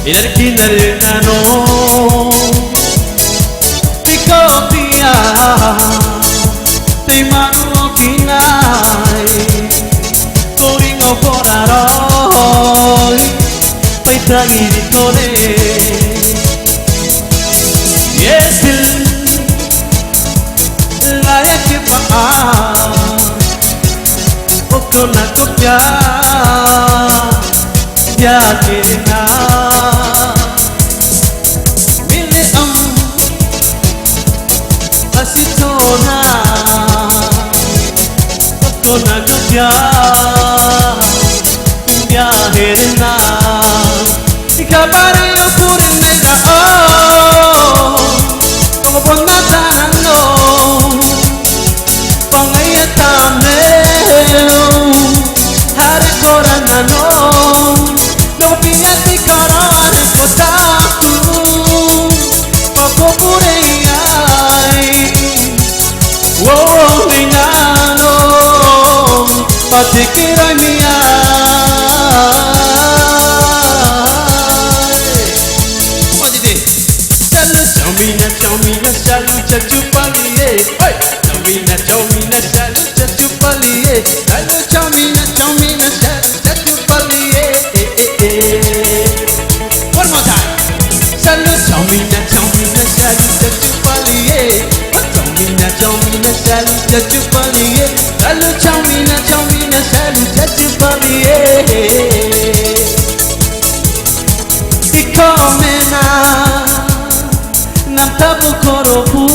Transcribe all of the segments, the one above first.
이렇게 나를 나눠 비겁이야 대만으로 기나이 꼬링어 보라로 파이타기 리토네 예슬 라야키 파 오코나 kopya 야기나 Asitona Kona kopya Viajerna Ikabare yo purinera oh Como pondatanano Pangayatame Hare koranano No piyati karare kotaku Pako pureya Oh, Vinano, Patikirai mia. What is it? Chamina, salu chachupaliye. Hey, chamina, salu chachupaliye. Salu chamina, salu chachupaliye. One more time. Salu chamina, salu chachupaliye. Chamina, salu chachupaliye. Salu chamina, salu chachupaliye. Ikomena namtabu korobu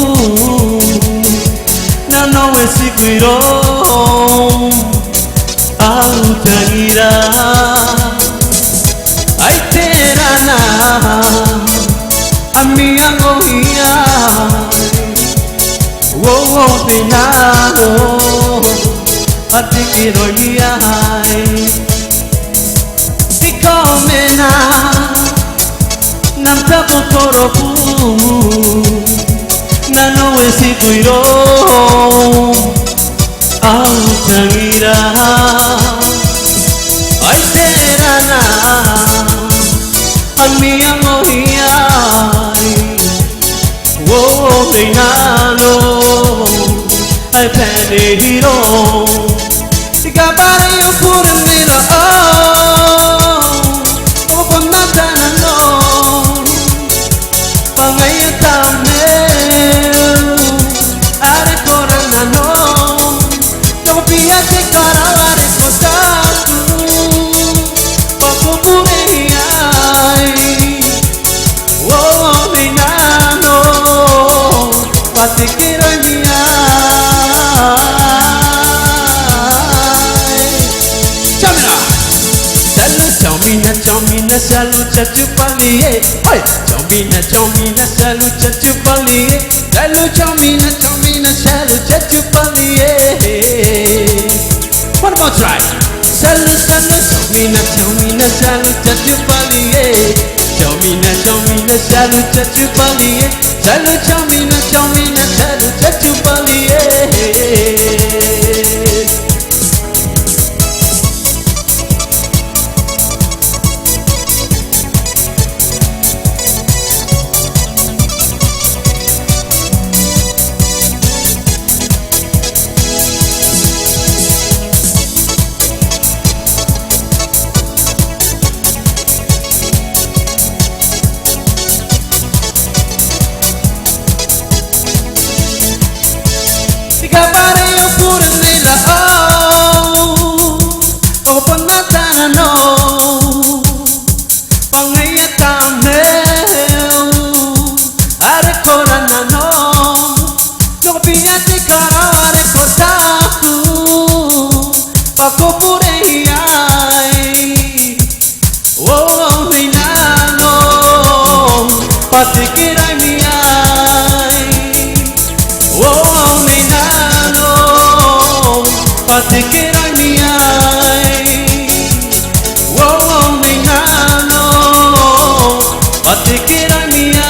nanowe siguiro autagira aiterana amiangohia Oh, Vinano, Patikiroia, Tikomena, Namtapu Korobu, Nano Esiguiro, Autagira, Aiterana, Amiamohia. Oh, Vinano, I penihiro. Ikabare yo purinera oh, pondatanano. Pangayatame, are koranano. No piyate karaware kotaku, pako pureyai. Oh, Vinano. Patikirai mia. Chamina, salu chachupaliye. Hey, chamina, salu chachupaliye. Salu chamina, salu chachupaliye. One more try. Salu, chamina, salu chachupaliye. Chamina, salu chachupaliye. Salu chamina, salu chachupaliye. Ikabare yo purinera oh, pondatanano. Pangayatame, are koranano. No piyate karaware kotaku, pako pureyai. Oh, Vinano, Patikirai mia. Oh, Vinano, Patikirai mia. Oh, Vinano, Patikirai mia.